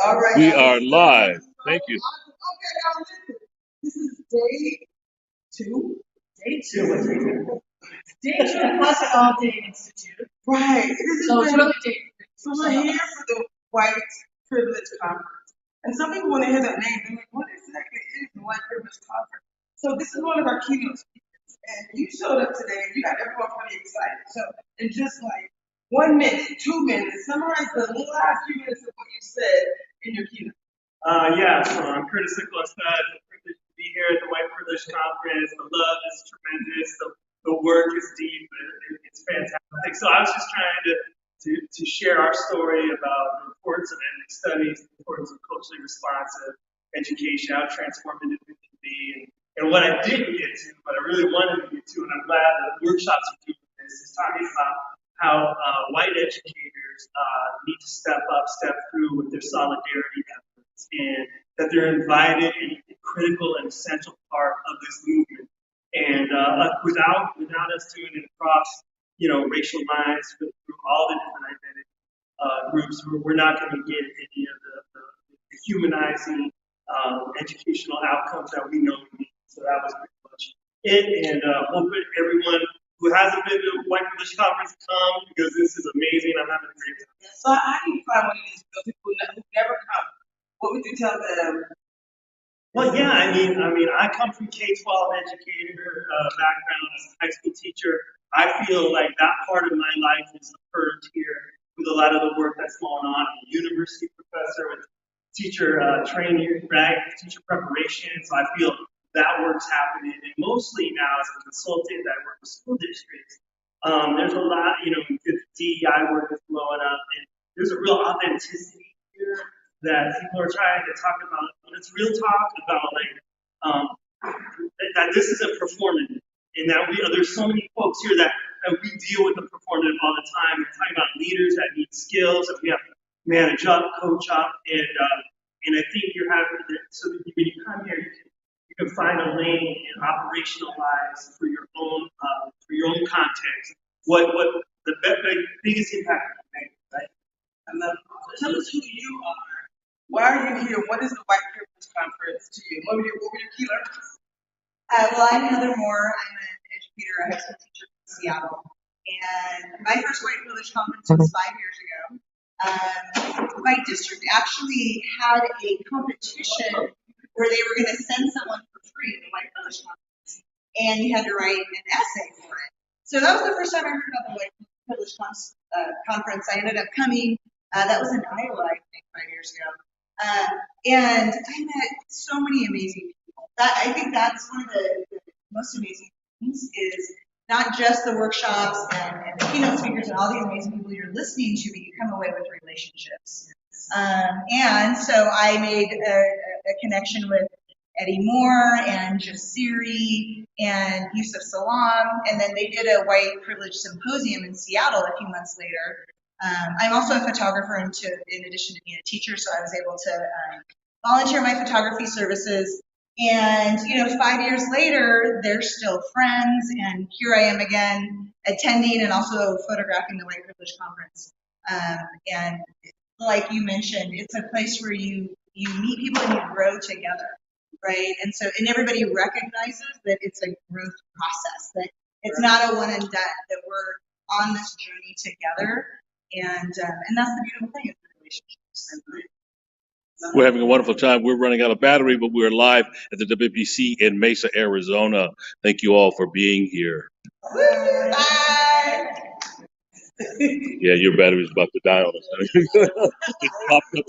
All right. We are live. Thank you. Okay, y'all listen. This is day two. Day two. Day two plus an all-day institute. Right. So it's really day two. So we're here for the White Privilege Conference. And some people, when they hear that name, they're like, what exactly is the White Privilege Conference? So this is one of our keynote speakers. And you showed up today and you got everyone pretty excited. So in just like 1 minute, 2 minutes, summarize the last few minutes of what you said in your keynote. So I'm Curtis Nicholas. Privileged to be here at the White Privilege Conference. The love is tremendous. The work is deep. It's fantastic. So I was just trying to share our story about the importance of ethnic studies, the importance of culturally responsive education, how transformative it can be, and what I didn't get to, but I really wanted to get to, and I'm glad that workshops are doing this, is talking about how white educators need to step up, step through with their solidarity efforts, and that they're invited and a critical and essential part of this movement. And without us doing it across, racial lines through all the different identity groups, we're not going to get any of the humanizing educational outcomes that we know we need. So that was pretty much it. And hope everyone who hasn't been to the White Privilege Conference come, because this is amazing. I'm having a great time. So how do you find one of these people who never come? What would you tell them? Well, yeah, I mean, I come from K-12 educator background as a high school teacher. I feel like that part of my life is occurred here with a lot of the work that's going on. I'm a university professor with teacher training, right? Teacher preparation. So I feel that work's happening. And mostly now as a consultant, I work with school districts. There's a lot, the DEI work is blowing up, and there's a real authenticity here that people are trying to talk about. When it's real talk about that this isn't performative, and that there's so many folks here that we deal with the performative all the time. We're talking about leaders that need skills that we have to manage up, coach up, and I think you're having that. So that when you come here, you can find a lane and operationalize for your own context what the biggest impact you can make, right? And tell us who you are. Why are you here? What is the White Privilege Conference to you? What were your key learnings? Well, I'm Heather Moore. I'm an educator, a high school teacher from Seattle. And my first White Privilege Conference was 5 years ago. My district actually had a competition where they were going to send someone for free to the White Privilege Conference. And you had to write an essay for it. So that was the first time I heard about the White Privilege Conference. I ended up coming. That was in Iowa, I think, 5 years ago. And I met so many amazing people. I think that's one of the most amazing things is not just the workshops and the keynote speakers and all these amazing people you're listening to, but you come away with relationships. And so I made a connection with Eddie Moore and Jasiri and Yusuf Salam, and then they did a white privilege symposium in Seattle a few months later. I'm also a photographer in addition to being a teacher, so I was able to volunteer my photography services. And, 5 years later, they're still friends, and here I am again attending and also photographing the White Privilege Conference. And like you mentioned, it's a place where you meet people and you grow together, right? And everybody recognizes that it's a growth process, that it's not a one and done, that we're on this journey together. And that's the beautiful thing is the relationships. We're having a wonderful time. We're running out of battery, but we're live at the WPC in Mesa, Arizona. Thank you all for being here. Bye. Yeah, your battery's about to die on us. It popped up